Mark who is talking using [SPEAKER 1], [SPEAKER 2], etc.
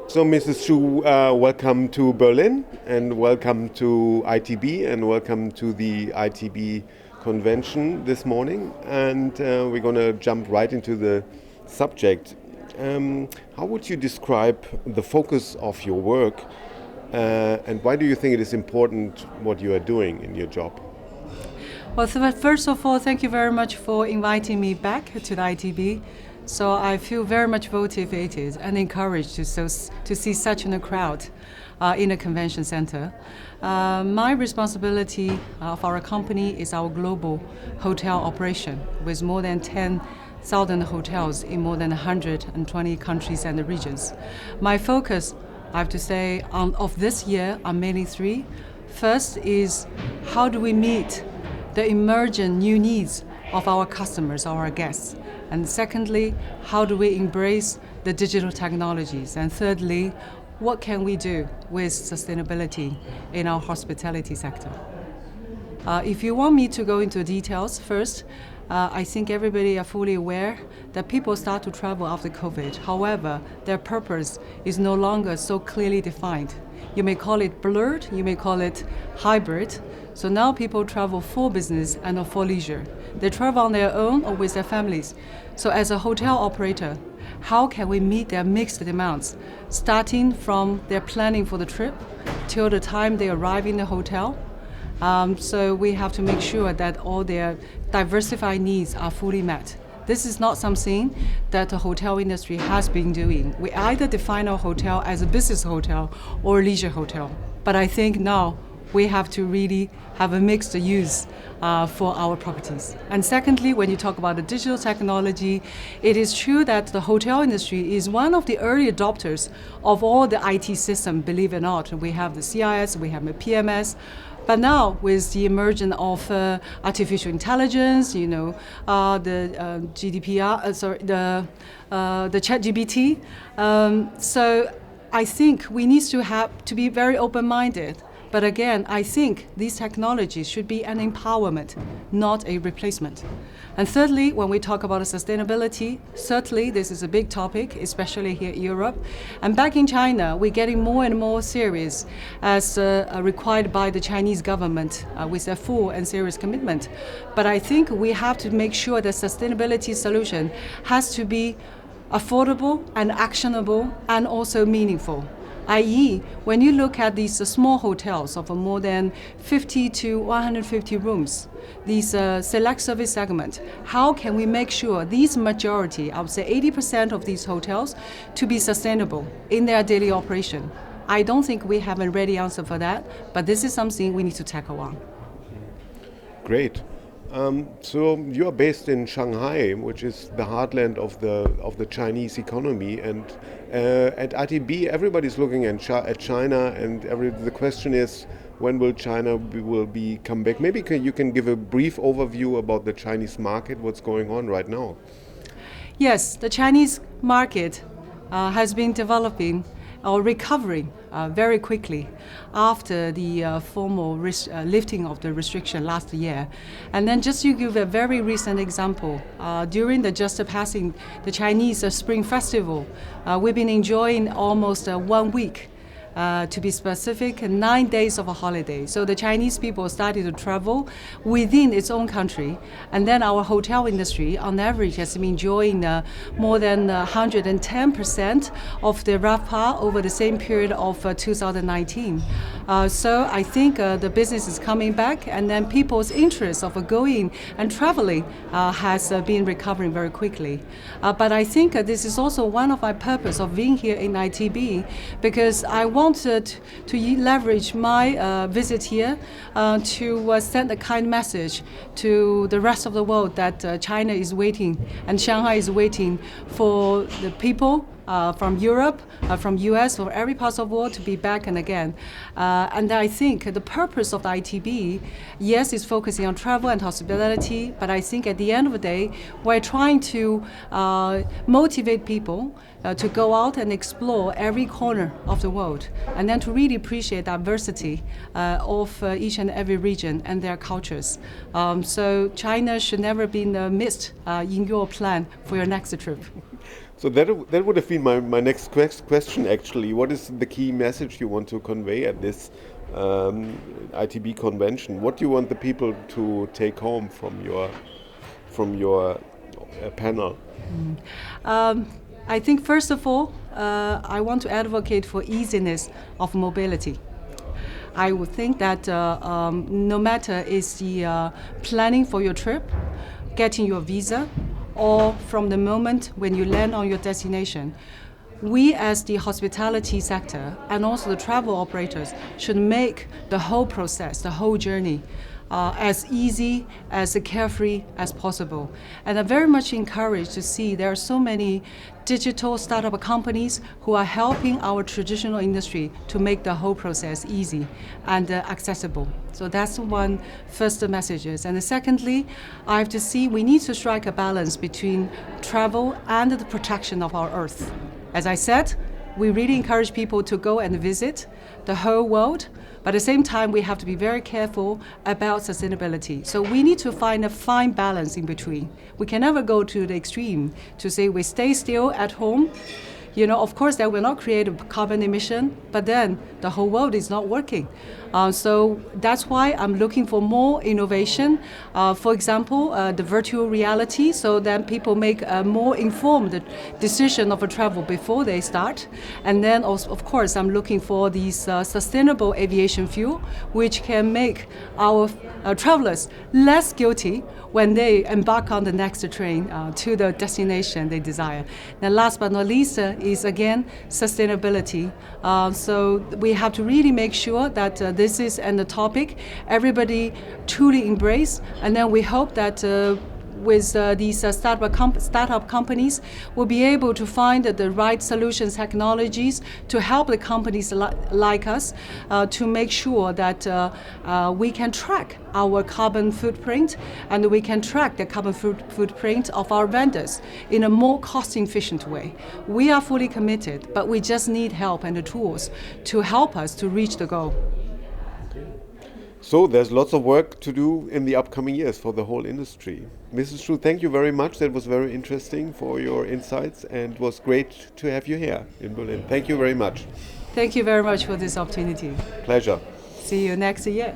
[SPEAKER 1] So, Mrs. Zhou, welcome to Berlin and welcome to ITB and welcome to the ITB convention this morning. And we're going to jump right into the subject. How would you describe the focus of your work and why do you think it is important what you are doing in your job?
[SPEAKER 2] Well, first of all, thank you very much for inviting me back to the ITB. So I feel very much motivated and encouraged to see such a crowd in a convention center. My responsibility of our company is our global hotel operation with more than 10,000 hotels in more than 120 countries and regions. My focus, I have to say, of this year are mainly three. First is how do we meet the emergent new needs of our customers, our guests. And secondly, how do we embrace the digital technologies? And thirdly, what can we do with sustainability in our hospitality sector? If you want me to go into details first, I think everybody are fully aware that people start to travel after COVID. However, their purpose is no longer so clearly defined. You may call it blurred, you may call it hybrid. So now people travel for business and for leisure. They travel on their own or with their families. So as a hotel operator, how can we meet their mixed demands, starting from their planning for the trip till the time they arrive in the hotel? So we have to make sure that all their diversified needs are fully met. This is not something that the hotel industry has been doing. We either define our hotel as a business hotel or a leisure hotel. But I think now we have to really have a mixed use for our properties. And secondly, when you talk about the digital technology, it is true that the hotel industry is one of the early adopters of all the IT system, believe it or not. We have the CIS, we have the PMS. But now, with the emergence of artificial intelligence, the the ChatGPT, so I think we need to be very open-minded. But again, I think these technologies should be an empowerment, not a replacement. And thirdly, when we talk about sustainability, certainly this is a big topic, especially here in Europe. And back in China, we're getting more and more serious as required by the Chinese government with a full and serious commitment. But I think we have to make sure that sustainability solution has to be affordable and actionable and also meaningful. I.e., when you look at these small hotels of more than 50 to 150 rooms, these select service segment, how can we make sure these majority, I would say 80% of these hotels, to be sustainable in their daily operation? I don't think we have a ready answer for that, but this is something we need to tackle on.
[SPEAKER 1] Great. So you are based in Shanghai, which is the heartland of the Chinese economy, and at ITB everybody's looking at China, and the question is when will China come back? Maybe you can give a brief overview about the Chinese market, what's going on right now.
[SPEAKER 2] Yes, the Chinese market has been developing or recovering very quickly after the formal lifting of the restriction last year. And then just to give a very recent example, during the just passing the Chinese Spring Festival, we've been enjoying almost 1 week. To be specific, 9 days of a holiday. So the Chinese people started to travel within its own country. And then our hotel industry, on average, has been enjoying more than 110% of the RevPAR over the same period of 2019. So I think the business is coming back, and then people's interest of going and traveling has been recovering very quickly. But I think this is also one of my purpose of being here in ITB, because I wanted to leverage my visit here to send a kind message to the rest of the world that China is waiting and Shanghai is waiting for the people from Europe, from US, from every part of the world to be back and again. And I think the purpose of the ITB, yes, is focusing on travel and hospitality, but I think at the end of the day, we're trying to motivate people to go out and explore every corner of the world, and then to really appreciate diversity of each and every region and their cultures. So China should never be missed in your plan for your next trip.
[SPEAKER 1] So that would have been my next question actually. What is the key message you want to convey at this ITB convention? What do you want the people to take home from your panel?
[SPEAKER 2] I think first of all, I want to advocate for easiness of mobility. I would think that no matter is the planning for your trip, getting your visa, or from the moment when you land on your destination, we as the hospitality sector and also the travel operators should make the whole process, the whole journey, as easy, as carefree as possible. And I'm very much encouraged to see there are so many digital startup companies who are helping our traditional industry to make the whole process easy and accessible. So that's one first messages. And secondly, I have to see we need to strike a balance between travel and the protection of our Earth. As I said, we really encourage people to go and visit the whole world, but at the same time, we have to be very careful about sustainability. So we need to find a fine balance in between. We can never go to the extreme to say we stay still at home. Of course, that will not create a carbon emission, but then the whole world is not working. So that's why I'm looking for more innovation. For example, the virtual reality, so that people make a more informed decision of a travel before they start. And then, also, of course, I'm looking for these sustainable aviation fuel, which can make our travelers less guilty when they embark on the next train to the destination they desire. And last but not least is again sustainability. So we have to really make sure that this is a topic everybody truly embrace, and then we hope that with these startup companies, will be able to find the right solutions, technologies to help the companies like us to make sure that we can track our carbon footprint and we can track the carbon footprint of our vendors in a more cost-efficient way. We are fully committed, but we just need help and the tools to help us to reach the goal.
[SPEAKER 1] So there's lots of work to do in the upcoming years for the whole industry. Mrs. Zhou, thank you very much. That was very interesting for your insights, and it was great to have you here in Berlin. Thank you very much.
[SPEAKER 2] Thank you very much for this opportunity.
[SPEAKER 1] Pleasure.
[SPEAKER 2] See you next year.